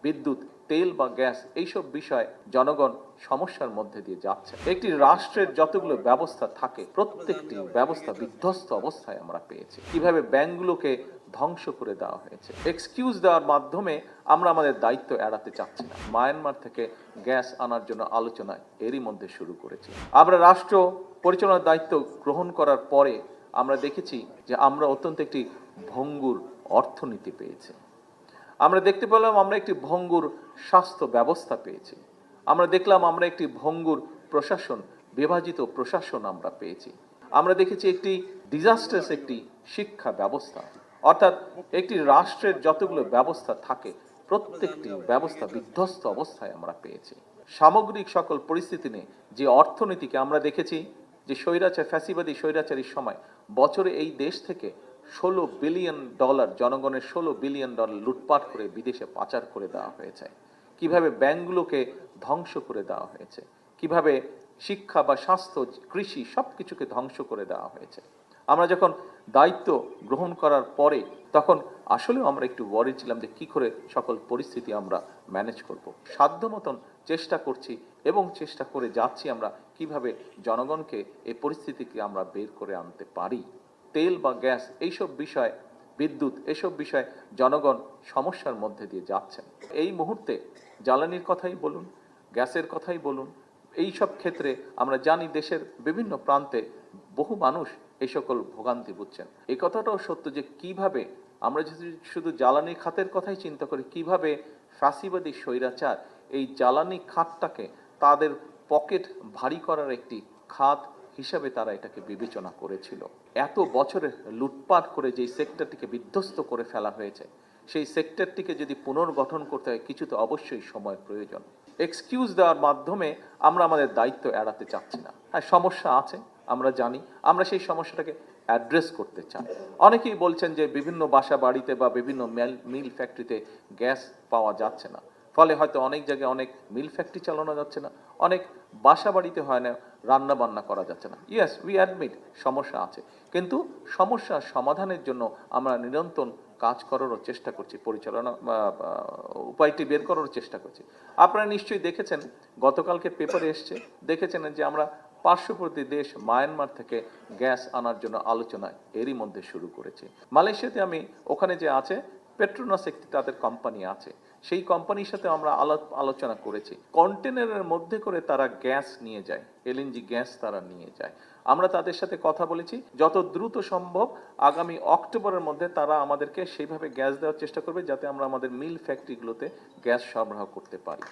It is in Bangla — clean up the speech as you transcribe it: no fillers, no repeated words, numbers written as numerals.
বিদ্যুৎ, তেল বা গ্যাস এইসব বিষয় জনগণ সমস্যার মধ্যে দিয়ে যাচ্ছে। একটি রাষ্ট্রের যতগুলো ব্যবস্থা থাকে প্রত্যেকটি ব্যবস্থা বিধ্বস্ত অবস্থায় আমরা পেয়েছি। কিভাবে ব্যাংকগুলোকে ধ্বংস করে দেওয়া হয়েছে, এক্সকিউজ দেওয়ার মাধ্যমে আমরা আমাদের দায়িত্ব এড়াতে চাচ্ছি না। মায়ানমার থেকে গ্যাস আনার জন্য আলোচনা এরই মধ্যে শুরু করেছি। আমরা রাষ্ট্র পরিচালনার দায়িত্ব গ্রহণ করার পরে আমরা দেখেছি যে আমরা অত্যন্ত একটি ভঙ্গুর অর্থনীতি পেয়েছি। আমরা দেখতে পেলাম আমরা একটি ভঙ্গুর স্বাস্থ্য ব্যবস্থা পেয়েছি। আমরা দেখলাম আমরা একটি ভঙ্গুর প্রশাসন, বিভাজিত প্রশাসন আমরা পেয়েছি। আমরা দেখেছি একটি ডিজাস্টার্স একটি শিক্ষা ব্যবস্থা। অর্থাৎ একটি রাষ্ট্রের যতগুলো ব্যবস্থা থাকে প্রত্যেকটি ব্যবস্থা বিধ্বস্ত অবস্থায় আমরা পেয়েছি। সামগ্রিক সকল পরিস্থিতি নিয়ে যে অর্থনীতিকে আমরা দেখেছি যে ফ্যাসিবাদী স্বৈরাচারীর সময় বছরে এই দেশ থেকে $16 বিলিয়ন জনগণের $16 বিলিয়ন লুটপাট করে বিদেশে পাচার করে দেওয়া হয়েছে। কিভাবে ব্যাংকগুলোকে ধ্বংস করে দেওয়া হয়েছে, কিভাবে শিক্ষা বা স্বাস্থ্য, কৃষি সবকিছুকে ধ্বংস করে দেওয়া হয়েছে। আমরা যখন দায়িত্ব গ্রহণ করার পরে তখন আসলেও আমরা একটু ওয়ারি ছিলাম যে কি করে সকল পরিস্থিতি আমরা ম্যানেজ করব। সাধ্য মতন চেষ্টা করছি এবং চেষ্টা করে যাচ্ছি আমরা কিভাবে জনগণকে এই পরিস্থিতিকে আমরা বের করে আনতে পারি। তেল বা গ্যাস এইসব বিষয়, বিদ্যুৎ এসব বিষয় জনগণ সমস্যার মধ্যে দিয়ে যাচ্ছেন। এই মুহূর্তে জ্বালানির কথাই বলুন, গ্যাসের কথাই বলুন, এই সব ক্ষেত্রে আমরা জানি দেশের বিভিন্ন প্রান্তে বহু মানুষ এই সকল ভোগান্তি বুঝছেন। এই কথাটাও সত্য যে কিভাবে আমরা যদি শুধু জ্বালানি খাতের কথাই চিন্তা করি, কিভাবে ফ্যাসিবাদী স্বৈরাচার এই জ্বালানি খাতটাকে তাদের পকেট ভারী করার একটি খাত হিসাবে তারা এটাকে বিবেচনা করেছিল। এত বছরের লুটপাট করে যেই সেক্টরটিকে বিধ্বস্ত করে ফেলা হয়েছে, সেই সেক্টরটিকে যদি পুনর্গঠন করতে হয় কিছু তো অবশ্যই সময় প্রয়োজন। এক্সকিউজ দেওয়ার মাধ্যমে আমরা আমাদের দায়িত্ব এড়াতে চাচ্ছি না। হ্যাঁ, সমস্যা আছে, আমরা জানি, আমরা সেই সমস্যাটাকে অ্যাড্রেস করতে চাই। অনেকেই বলছেন যে বিভিন্ন বাসা বাড়িতে বা বিভিন্ন মিল ফ্যাক্টরিতে গ্যাস পাওয়া যাচ্ছে না, ফলে হয়তো অনেক জায়গায় অনেক মিল ফ্যাক্টরি চালানো যাচ্ছে না, অনেক বাসা বাড়িতে হয় না রান্না বান্না করা যাচ্ছে না। ইয়েস, উই অ্যাডমিট সমস্যা আছে, কিন্তু সমস্যার সমাধানের জন্য আমরা নিরন্তর কাজ করারও চেষ্টা করছি, পরিচালনা উপায়টি বের করারও চেষ্টা করছি। আপনারা নিশ্চয়ই দেখেছেন, গতকালকে পেপারে এসছে, দেখেছেন যে আমরা পার্শ্ববর্তী দেশ মায়ানমার থেকে গ্যাস আনার জন্য আলোচনা এরই মধ্যে শুরু করেছি। মালয়েশিয়াতে আমি ওখানে যে আছে পেট্রোনাস একটি তাদের কোম্পানি আছে, সেই কোম্পানির সাথে আমরা আলোচনা করেছি। কন্টেনারের মধ্যে করে তারা গ্যাস নিয়ে যায়, এলএনজি গ্যাস তারা নিয়ে যায়। আমরা তাদের সাথে কথা বলেছি, যত দ্রুত সম্ভব আগামী অক্টোবরের মধ্যে তারা আমাদেরকে সেইভাবে গ্যাস দেওয়ার চেষ্টা করবে যাতে আমরা আমাদের মিল ফ্যাক্টরিগুলোতে গ্যাস সরবরাহ করতে পারি।